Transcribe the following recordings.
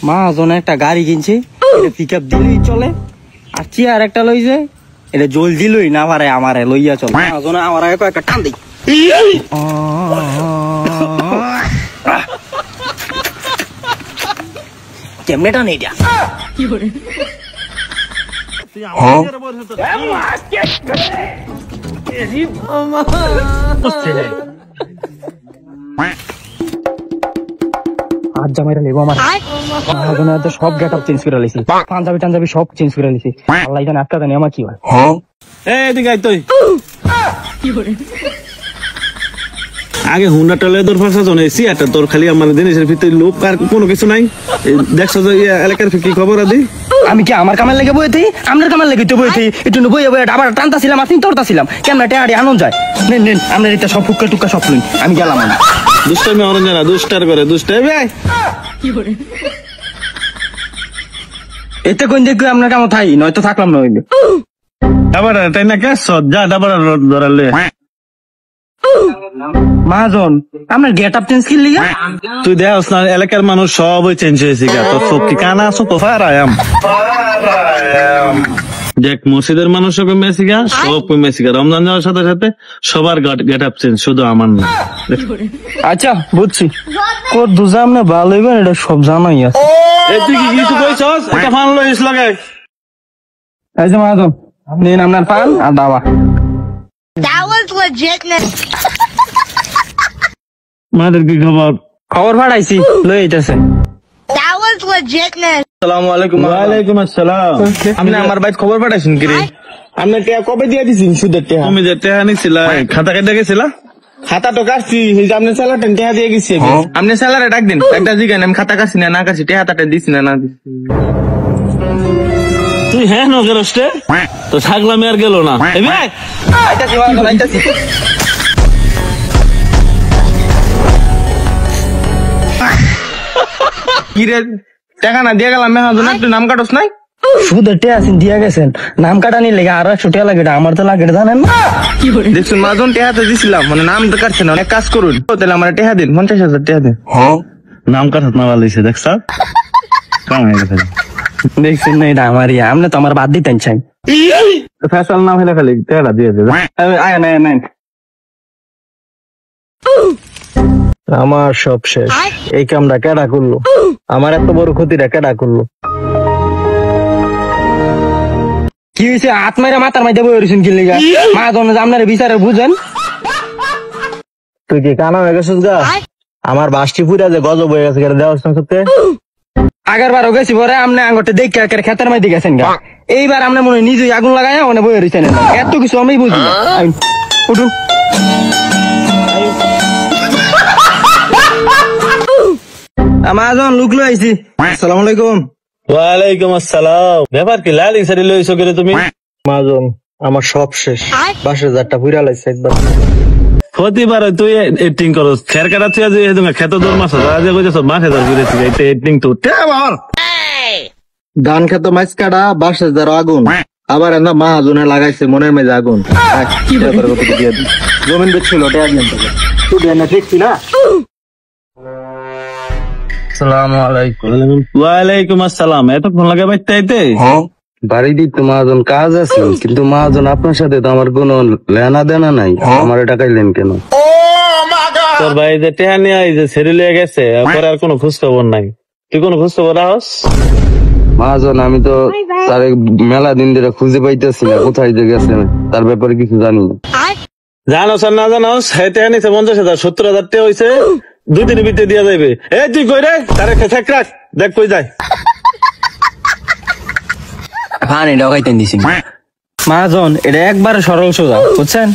মহাজন একটা গাড়ি কিনছে, পিক আপ দিলেই চলে, আর চেয়ার একটা লই যায়, এটা জল দিলই না পারে আমারে লইয়া চলে। মহাজন আমার আগে একটা টান দিই, কেমনে টান এটা? আজ জামাইরা নেবো আমার সব গেট আপ চেঞ্জ করে লিছি, পাঞ্জাবি টাঞ্জাবি সব চেঞ্জ করে লিছি। আল্লাহ জানে আটকা জানি আমার কি হয়। আগে হুন্ডা টালে তোর ফাঁসা জনেছি একটা তোর খালি আমার জিনিসের ভিতরে লোক আর কোনো কিছু নাই। দেখছো যে এলাকার কি খবর আদি? আমি কি আমার কামার লেগে বইতে, আপনার কামার লেগে তো বইতে একটু বইয়ে বইয়ে আবার টানতাছিলাম, আপনি তোরতাছিলাম কেমন টেয়ারি আনন্দ যায়। নেন নেন আপনার এটা সব ফুক্কা টুক্কা সব লুন, আমি গেলাম। দুষ্টামি অরঞ্জ না, দুষ্টার করে দুষ্টামি। এতে কোন দেখবে আপনার কামো থাই নয়তো থাকলাম না হইলে। আবার তাই না কে সজ্জা ডাবার ধরালে মহাজন আপনার গেট আপ চেঞ্জ করলি? তুই দেখ না এলাকার মানুষ সবই চেঞ্জ হয়েছে, তোর চোখ কি কানা আছো তো ফারায়াম দেখ মসজিদের মানুষ কমেছি গা, সব কমেছি গা। রমজান যাওয়ার সাথে সাথে সবার গেট আপ চেঞ্জ, শুধু আমার না। আচ্ছা বুঝছি, কোর দুজাম না ভালো হইবেন এটা সব জানাই আছে। তুই কি কিছু কইছস? এটা ফান লইস লাগে। এই যে মহাজন নিন আপনার পান আর দাওয়া। That was legitness. মাদের কি খবর? খবর পাঠাইছি লই আইতাছে। That was legitness. আসসালামু আলাইকুম। ওয়ালাইকুম আসসালাম। আপনি আমার বাইক খবর পাঠাইছেন কি রে? আপনি টাকা কবে দিয়ে দিছেন সুদের টাকা? তুমি যে টাকা নিছিলা খাতা কেটে গেছিলা? খাতা তো কাটছি, এই যে আপনি স্যালারি টাকা দিয়ে গেছি। আপনি স্যালারি ডাক দিন, একটা জিগান আমি খাতা কাটছি না কাটছি, টাকাটা দিছি না না দিছি। তুই হ্যাঁ নগরস্টে তো থাকলাম আর গেল না। আইতাছি মহাজন আইতাছি। কি রে টাকা না দিয়ে গেলাম মহাজন, একটু নাম কাটস নাই? সুদের টাকা আছেন দিয়া গেছেন, নাম কাটানি লেগে আরো 100 টাকা লাগে, আমার তো লাগে জানেন না। দেখুন মহাজন টাকা তো দিছিলাম, মানে নাম তো কাটছেন না। এক কাজ করুন তাহলে আমার টাকা দিন, 50,000 টাকা দিন। নাম কাটাত না ভালো দেখছ কাম হয়ে গেছে। দেখছেন না এটা আমারই, আপনি তো আমার বাদ দিতেন চাই। ফেসাল নাম হলে খালি টাকা দিয়ে দে। আয় নাই নাই আমার সব শেষ। এই কামটা কেডা করলো? আমার এত বড় ক্ষতিটা কেডা করলো? কি হয়েছে? হাত মাইরা মাথার মাইতে বই রয়েছেন কি লিগা? মা জন আপনার বিচারে বুঝেন। তুই কি কানা হয়ে গেছিস গা? আমার বাসটি পুরা যে গজব হয়ে গেছে দেওয়ার সঙ্গে আগের বারও গেছি পরে আপনি আঙুরটা দেখে খেতের মাইতে গেছেন গা। এইবার আপনি মনে হয় নিজেই আগুন লাগাই মনে বই রয়েছেন, এত কিছু আমি বুঝি না। উঠুন আমাজন লুক লই আইছি। আসসালামু আলাইকুম। ওয়ালাইকুম আসসালাম। ব্যাপার কি লাল ইসারি লইছো করে তুমি? মাজন আমার সব শেষ, 22,000 পুরা লাইছে একবার। প্রতিবার তুই এডিটিং করস, খের কাটাচ্ছি আজ খেত দর মাছ আজ কইছস মাঠে দর করেছি এইটা এডিটিং তো আমার ধান খেত মাছ কাটা 22,000 আগুন, আবার এন্দা মাহাজনে লাগাইছে মনের মেজে আগুন। কি ব্যাপার কত দিয়ে দি জমিন দেখছিল ওটা একদিন থেকে তুই দেন না দেখছি না। আসসালামু আলাইকুম। ওয়ালাইকুম আসসালাম। এতক্ষণ লাগে বাইতে আইতে? বাড়ি দিতে মহাজন কাজ আছে, কিন্তু মহাজন আপনার সাথে তো আমার কোনো লেনা দেনা নাই, আমার টাকাইলেন কেন? তোর ভাই যে টেহা নিয়ে এই যে ছেড়ে লিয়ে গেছে পরে আর কোনো খোঁজ খবর নাই, তুই কোনো খোঁজ খবর রাখস? মহাজন আমি তো তার মেলা দিন ধরে খুঁজে পাইতেছি না, কোথায় যে গেছে তার ব্যাপারে কিছু জানি না। জানোস আর না জানোস টেহা নিছে 50,000, 70,000 টাকা হয়েছে, 2 দিনের ভিতরে দিয়া যাবে। এই তুই কই রে? তারে খেক রাখ, দেখ কই যায়। মহাজন এটা একবারে সরল সোজা বুঝছেন,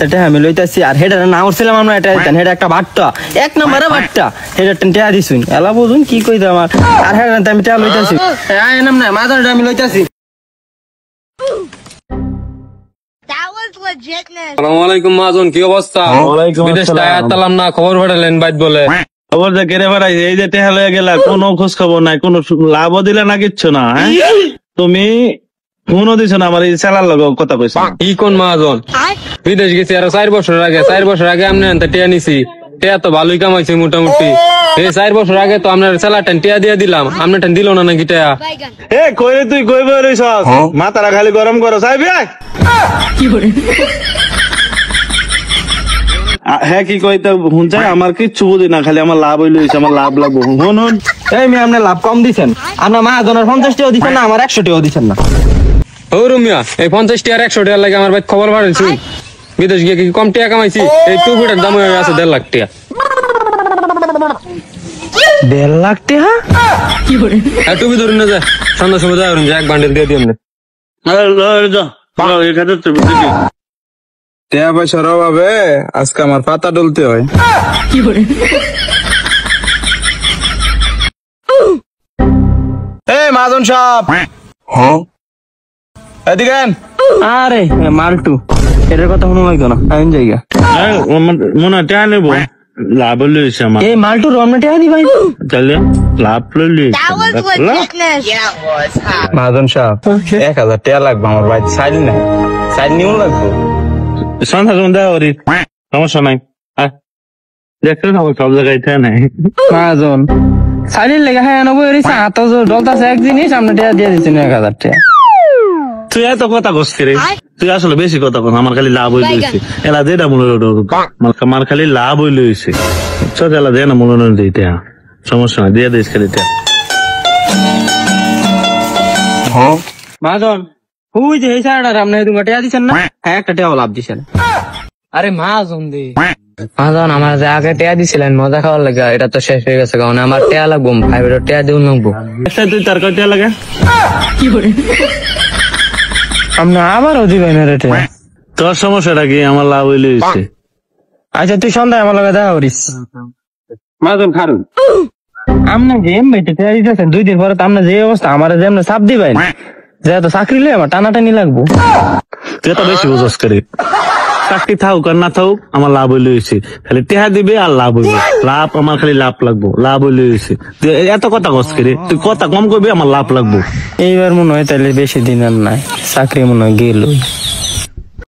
এটা আমি লইতেছি আর হেডার না উঠছিলাম আমরা, এটা হেডা একটা বাট্টা 1 নম্বরে বাট্টা, হেডার টেহা দিছুন এলা বুঝুন কি কই আমার, আর হেডার আমি টেহা লইতেছি নাম না মহাজন, এটা আমি লইতেছি। That was legitness. আসসালামু আলাইকুম মহাজন, কি অবস্থা? বিদেশ তালাম না, খবর পাঠালেন বাইত বলে। খবর যে কেড়ে বেড়াই, এই যে টেহা লয়ে গেলা, কোনো খোঁজ খবর নাই, কোনো লাভও দিলে না কিচ্ছু না। হ্যাঁ তুমি ফোনও দিছ না আমার, এই চালার লগে কথা কইছ কি কোন মহাজন? বিদেশ গেছি আরো 4 বছর আগে, 4 বছর আগে আমি টিয়া নিছি, টিয়া তো ভালোই কামাইছি মোটামুটি, এই 4 বছর আগে তো আপনার চালাটান টিয়া দিয়ে দিলাম, আপনার টান দিল না নাকি টিয়া? Baigan. এ কইরে তুই কই বই রইছস মাথাটা খালি গরম করো চাইবি হ্যাঁ কি কইতে হুনছাই আমার কিচ্ছু বুঝি না, খালি আমার লাভ হইলো আমার লাভ লাগবো হুন হুন। এই মেয়ে আপনি লাভ কম দিচ্ছেন, আপনার মহাজনের 50 টাকাও দিচ্ছেন না, আমার 100 টাকাও দিচ্ছেন না। ও রুমিয়া, এই 50 টিয়ার 100 টিয়ার লাগে আমার ভাই খবর পাঠাইছি। বিদেশ গিয়ে কি কম টিয়া কামাইছি? এই টুপিটার দাম হয়ে গেছে 1.5 লাখ টিয়া। 1.5 লাখ টাকা? আর টুপি ধরুন না যায়, সন্ধ্যার সময় যায় এক বান্ডেল দিয়ে দিই টাকা পয়সার অভাবে আজকে আমার পাতা ডলতে হয়। এই মাজন সাহেব এদিকে আন। আরে মালটু, এটার কথা মনে লাগতো না, আমি জায়গা মনে হয় টাকা নেবো, লাভ লইছে আমার, এই মালটু রমনা টাকা দি ভাই। তাহলে লাভ লইলি That was legitness. মহাজন সাহেব 1000 টাকা লাগবে আমার ভাই, সাইল না সাইল নিউ লাগবে। সন্ধ্যা সন্ধ্যা দেখা করি, সমস্যা নাই। দেখতে না সব জায়গায় টাকা নাই। মহাজন সাইলের লেগে হ্যাঁ 90 হাত ডলতাছে এক জিনিস, আপনি টাকা দিয়ে দিচ্ছেন 1000 টাকা। তুই এত কথা কস রে, তুই আসলে বেশি কথা কস, আমার খালি লাভ হইলে হয়েছে এলা দে না মনে আমার খালি লাভ হইলে হয়েছে চল এলা দে না মনে দিতে, সমস্যা নাই দিয়ে দিস খালি টাকা। মহাজন হুই যে এই সাইডার আপনি তুমি টাকা দিচ্ছেন না, হ্যাঁ একটা টাকাও লাভ দিচ্ছেন। আরে মহাজন দে মহাজন, আমার যে আগে টেয়া দিছিলেন মজা খাওয়ার লাগে, এটা তো শেষ হয়ে গেছে, কারণ আমার টেয়া লাগবো, ফাইভের টেয়া দিও লাগবো। আচ্ছা তুই তার কয় টাকা লাগে? আপনি আবারও দিবেন রে টাকা? তোর সমস্যাটা কি? আমার লাভ হইলে হয়েছে। আচ্ছা তুই সন্ধ্যায় আমার লগে দেখা করিস। মাজন খারুন আপনি যে এমবাইতে টাকা দিতেছেন 2 দিন পরে তো আপনার যে অবস্থা, আমার যে আপনি চাপ দিবেন যেহেতু চাকরি লই আমার টানাটানি লাগবো। তুই তো বেশি বুঝস করে, চাকরি থাকুক আর না থাকুক আমার লাভ হইলে হয়েছে, খালি টেহা দিবে আর লাভ হইবে, লাভ আমার খালি লাভ লাগবো, লাভ হইলে হয়েছে। তুই এত কথা কস করে, তুই কথা কম করবি আমার লাভ লাগবো। এইবার মনে হয় তাহলে বেশি দিন আর নাই, চাকরি মনে হয় গেল।